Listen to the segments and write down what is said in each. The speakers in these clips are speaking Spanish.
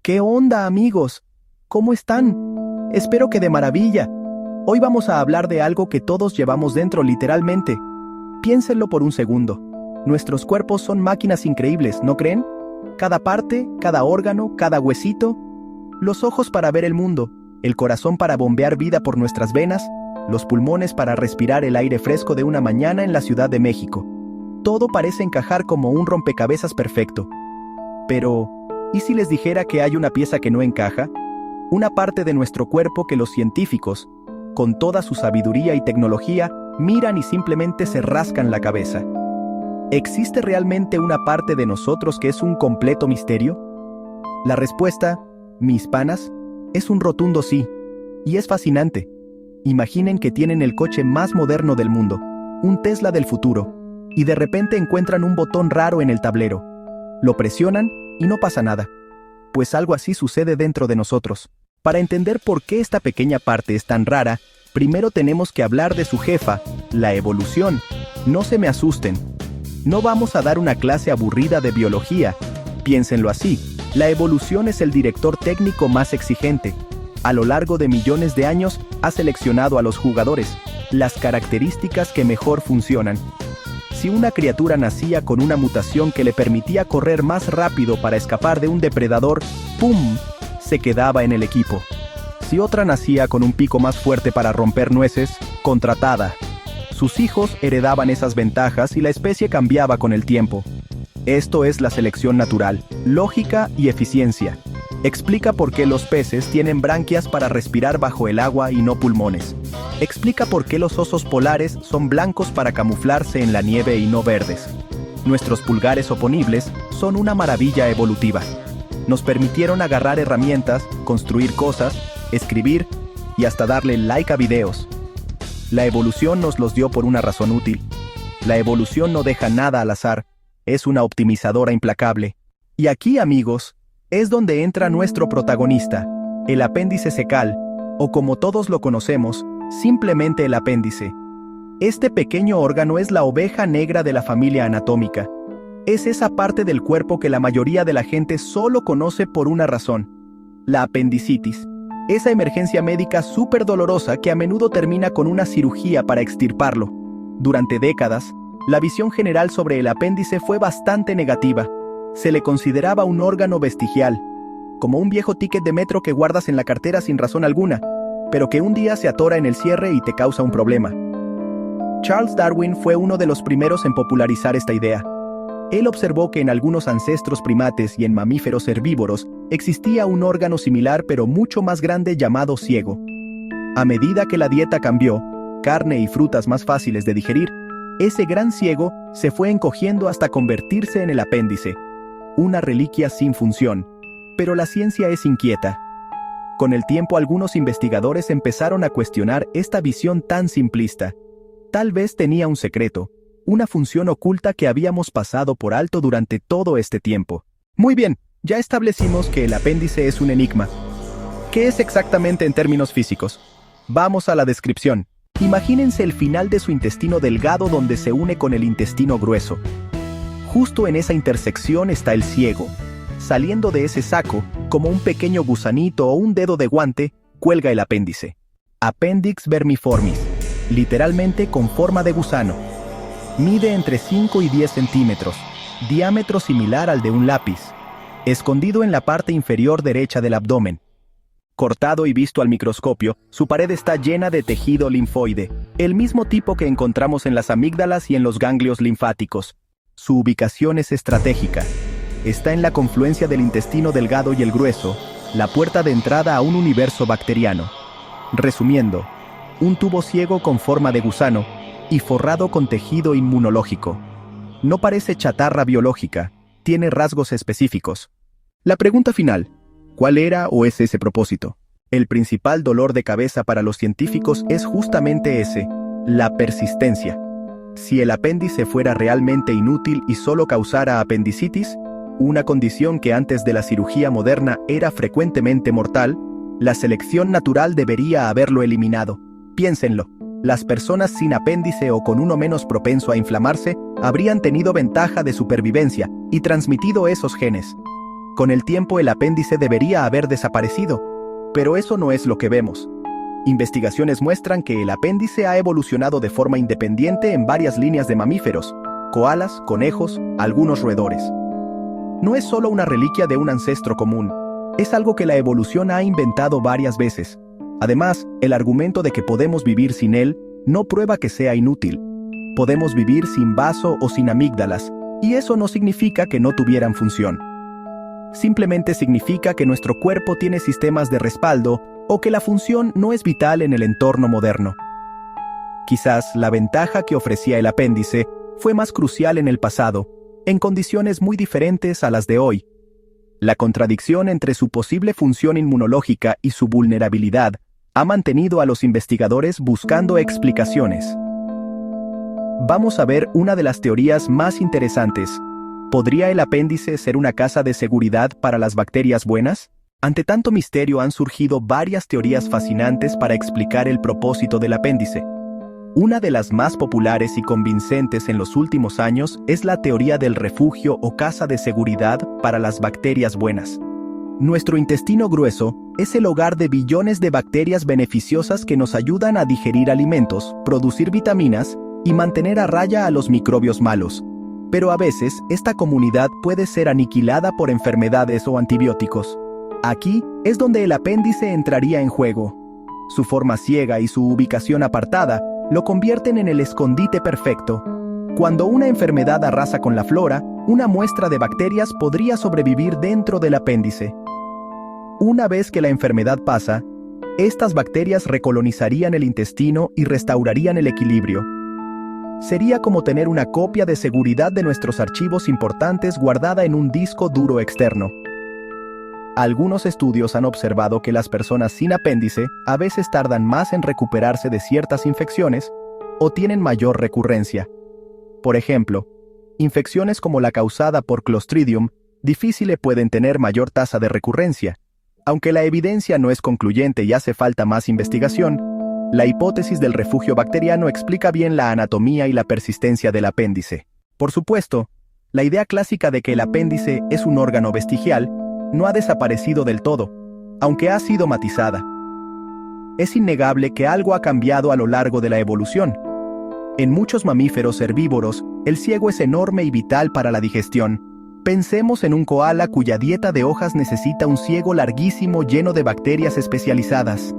¿Qué onda, amigos? ¿Cómo están? Espero que de maravilla. Hoy vamos a hablar de algo que todos llevamos dentro literalmente. Piénsenlo por un segundo. Nuestros cuerpos son máquinas increíbles, ¿no creen? Cada parte, cada órgano, cada huesito. Los ojos para ver el mundo, el corazón para bombear vida por nuestras venas, los pulmones para respirar el aire fresco de una mañana en la Ciudad de México. Todo parece encajar como un rompecabezas perfecto. Pero, ¿y si les dijera que hay una pieza que no encaja? Una parte de nuestro cuerpo que los científicos, con toda su sabiduría y tecnología, miran y simplemente se rascan la cabeza. ¿Existe realmente una parte de nosotros que es un completo misterio? La respuesta, mis panas, es un rotundo sí. Y es fascinante. Imaginen que tienen el coche más moderno del mundo, un Tesla del futuro, y de repente encuentran un botón raro en el tablero. Lo presionan y no pasa nada. Pues algo así sucede dentro de nosotros. Para entender por qué esta pequeña parte es tan rara, primero tenemos que hablar de su jefa, la evolución. No se me asusten. No vamos a dar una clase aburrida de biología. Piénsenlo así. La evolución es el director técnico más exigente. A lo largo de millones de años, ha seleccionado a los jugadores, las características que mejor funcionan. Si una criatura nacía con una mutación que le permitía correr más rápido para escapar de un depredador, ¡pum!, se quedaba en el equipo. Si otra nacía con un pico más fuerte para romper nueces, contratada. Sus hijos heredaban esas ventajas y la especie cambiaba con el tiempo. Esto es la selección natural, lógica y eficiencia. Explica por qué los peces tienen branquias para respirar bajo el agua y no pulmones. Explica por qué los osos polares son blancos para camuflarse en la nieve y no verdes. Nuestros pulgares oponibles son una maravilla evolutiva. Nos permitieron agarrar herramientas, construir cosas, escribir y hasta darle like a videos. La evolución nos los dio por una razón útil. La evolución no deja nada al azar, es una optimizadora implacable. Y aquí, amigos, es donde entra nuestro protagonista, el apéndice cecal, o como todos lo conocemos, simplemente el apéndice. Este pequeño órgano es la oveja negra de la familia anatómica. Es esa parte del cuerpo que la mayoría de la gente solo conoce por una razón: la apendicitis. Esa emergencia médica súper dolorosa que a menudo termina con una cirugía para extirparlo. Durante décadas, la visión general sobre el apéndice fue bastante negativa. Se le consideraba un órgano vestigial, como un viejo ticket de metro que guardas en la cartera sin razón alguna, pero que un día se atora en el cierre y te causa un problema. Charles Darwin fue uno de los primeros en popularizar esta idea. Él observó que en algunos ancestros primates y en mamíferos herbívoros existía un órgano similar pero mucho más grande llamado ciego. A medida que la dieta cambió, carne y frutas más fáciles de digerir, ese gran ciego se fue encogiendo hasta convertirse en el apéndice, una reliquia sin función. Pero la ciencia es inquieta. Con el tiempo algunos investigadores empezaron a cuestionar esta visión tan simplista. Tal vez tenía un secreto, una función oculta que habíamos pasado por alto durante todo este tiempo. Muy bien, ya establecimos que el apéndice es un enigma. ¿Qué es exactamente en términos físicos? Vamos a la descripción. Imagínense el final de su intestino delgado donde se une con el intestino grueso. Justo en esa intersección está el ciego. Saliendo de ese saco, como un pequeño gusanito o un dedo de guante, cuelga el apéndice. Appendix vermiformis, literalmente con forma de gusano. Mide entre 5 y 10 centímetros, diámetro similar al de un lápiz. Escondido en la parte inferior derecha del abdomen. Cortado y visto al microscopio, su pared está llena de tejido linfoide, el mismo tipo que encontramos en las amígdalas y en los ganglios linfáticos. Su ubicación es estratégica. Está en la confluencia del intestino delgado y el grueso, la puerta de entrada a un universo bacteriano. Resumiendo, un tubo ciego con forma de gusano y forrado con tejido inmunológico. No parece chatarra biológica, tiene rasgos específicos. La pregunta final: ¿cuál era o es ese propósito? El principal dolor de cabeza para los científicos es justamente ese: la persistencia. Si el apéndice fuera realmente inútil y solo causara apendicitis, una condición que antes de la cirugía moderna era frecuentemente mortal, la selección natural debería haberlo eliminado. Piénsenlo, las personas sin apéndice o con uno menos propenso a inflamarse habrían tenido ventaja de supervivencia y transmitido esos genes. Con el tiempo el apéndice debería haber desaparecido, pero eso no es lo que vemos. Investigaciones muestran que el apéndice ha evolucionado de forma independiente en varias líneas de mamíferos, koalas, conejos, algunos roedores. No es solo una reliquia de un ancestro común, es algo que la evolución ha inventado varias veces. Además, el argumento de que podemos vivir sin él no prueba que sea inútil. Podemos vivir sin vaso o sin amígdalas, y eso no significa que no tuvieran función. Simplemente significa que nuestro cuerpo tiene sistemas de respaldo o que la función no es vital en el entorno moderno. Quizás la ventaja que ofrecía el apéndice fue más crucial en el pasado, en condiciones muy diferentes a las de hoy. La contradicción entre su posible función inmunológica y su vulnerabilidad ha mantenido a los investigadores buscando explicaciones. Vamos a ver una de las teorías más interesantes. ¿Podría el apéndice ser una casa de seguridad para las bacterias buenas? Ante tanto misterio han surgido varias teorías fascinantes para explicar el propósito del apéndice. Una de las más populares y convincentes en los últimos años es la teoría del refugio o casa de seguridad para las bacterias buenas. Nuestro intestino grueso es el hogar de billones de bacterias beneficiosas que nos ayudan a digerir alimentos, producir vitaminas y mantener a raya a los microbios malos. Pero a veces, esta comunidad puede ser aniquilada por enfermedades o antibióticos. Aquí es donde el apéndice entraría en juego. Su forma ciega y su ubicación apartada lo convierten en el escondite perfecto. Cuando una enfermedad arrasa con la flora, una muestra de bacterias podría sobrevivir dentro del apéndice. Una vez que la enfermedad pasa, estas bacterias recolonizarían el intestino y restaurarían el equilibrio. Sería como tener una copia de seguridad de nuestros archivos importantes guardada en un disco duro externo. Algunos estudios han observado que las personas sin apéndice a veces tardan más en recuperarse de ciertas infecciones o tienen mayor recurrencia. Por ejemplo, infecciones como la causada por Clostridium difficile pueden tener mayor tasa de recurrencia. Aunque la evidencia no es concluyente y hace falta más investigación, la hipótesis del refugio bacteriano explica bien la anatomía y la persistencia del apéndice. Por supuesto, la idea clásica de que el apéndice es un órgano vestigial no ha desaparecido del todo, aunque ha sido matizada. Es innegable que algo ha cambiado a lo largo de la evolución. En muchos mamíferos herbívoros, el ciego es enorme y vital para la digestión. Pensemos en un koala cuya dieta de hojas necesita un ciego larguísimo lleno de bacterias especializadas.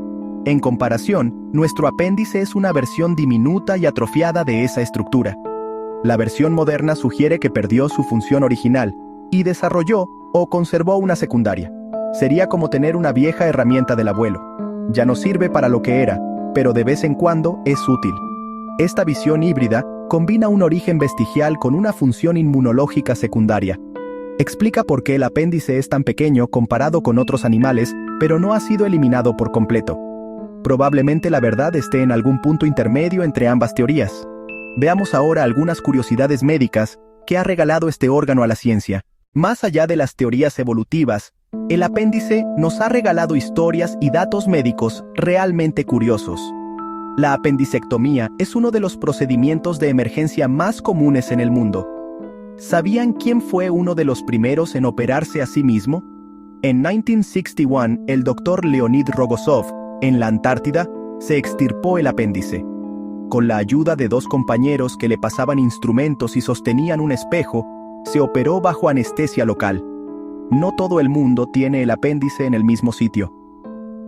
En comparación, nuestro apéndice es una versión diminuta y atrofiada de esa estructura. La versión moderna sugiere que perdió su función original y desarrolló o conservó una secundaria. Sería como tener una vieja herramienta del abuelo. Ya no sirve para lo que era, pero de vez en cuando es útil. Esta visión híbrida combina un origen vestigial con una función inmunológica secundaria. Explica por qué el apéndice es tan pequeño comparado con otros animales, pero no ha sido eliminado por completo. Probablemente la verdad esté en algún punto intermedio entre ambas teorías. Veamos ahora algunas curiosidades médicas que ha regalado este órgano a la ciencia. Más allá de las teorías evolutivas, el apéndice nos ha regalado historias y datos médicos realmente curiosos. La apendicectomía es uno de los procedimientos de emergencia más comunes en el mundo. ¿Sabían quién fue uno de los primeros en operarse a sí mismo? En 1961, el doctor Leonid Rogozov, en la Antártida, se extirpó el apéndice. Con la ayuda de dos compañeros que le pasaban instrumentos y sostenían un espejo, se operó bajo anestesia local. No todo el mundo tiene el apéndice en el mismo sitio.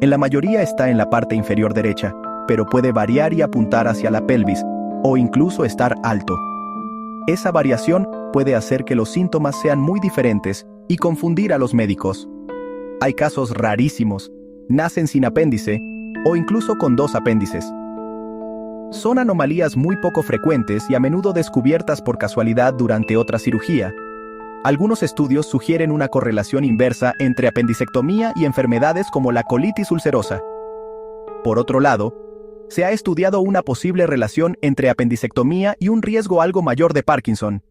En la mayoría está en la parte inferior derecha, pero puede variar y apuntar hacia la pelvis, o incluso estar alto. Esa variación puede hacer que los síntomas sean muy diferentes y confundir a los médicos. Hay casos rarísimos, nacen sin apéndice, o incluso con dos apéndices. Son anomalías muy poco frecuentes y a menudo descubiertas por casualidad durante otra cirugía. Algunos estudios sugieren una correlación inversa entre apendicectomía y enfermedades como la colitis ulcerosa. Por otro lado, se ha estudiado una posible relación entre apendicectomía y un riesgo algo mayor de Parkinson.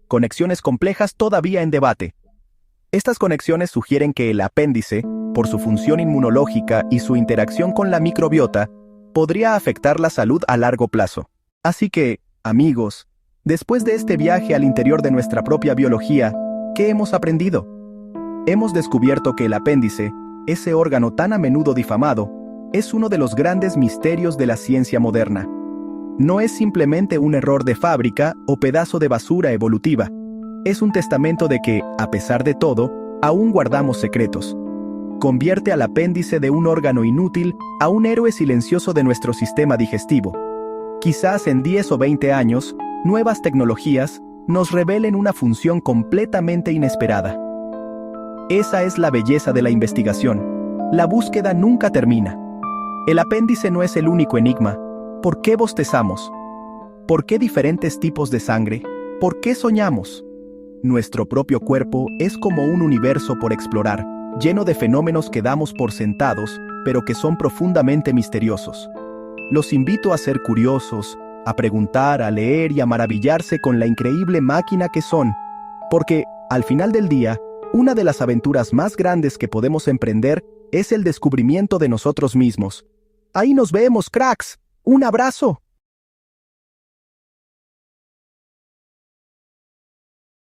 Conexiones complejas todavía en debate. Estas conexiones sugieren que el apéndice, por su función inmunológica y su interacción con la microbiota, podría afectar la salud a largo plazo. Así que, amigos, después de este viaje al interior de nuestra propia biología, ¿qué hemos aprendido? Hemos descubierto que el apéndice, ese órgano tan a menudo difamado, es uno de los grandes misterios de la ciencia moderna. No es simplemente un error de fábrica o pedazo de basura evolutiva. Es un testamento de que, a pesar de todo, aún guardamos secretos. Convierte al apéndice de un órgano inútil a un héroe silencioso de nuestro sistema digestivo. Quizás en 10 o 20 años, nuevas tecnologías nos revelen una función completamente inesperada. Esa es la belleza de la investigación. La búsqueda nunca termina. El apéndice no es el único enigma. ¿Por qué bostezamos? ¿Por qué diferentes tipos de sangre? ¿Por qué soñamos? Nuestro propio cuerpo es como un universo por explorar, lleno de fenómenos que damos por sentados, pero que son profundamente misteriosos. Los invito a ser curiosos, a preguntar, a leer y a maravillarse con la increíble máquina que son, porque, al final del día, una de las aventuras más grandes que podemos emprender es el descubrimiento de nosotros mismos. Ahí nos vemos, cracks. ¡Un abrazo!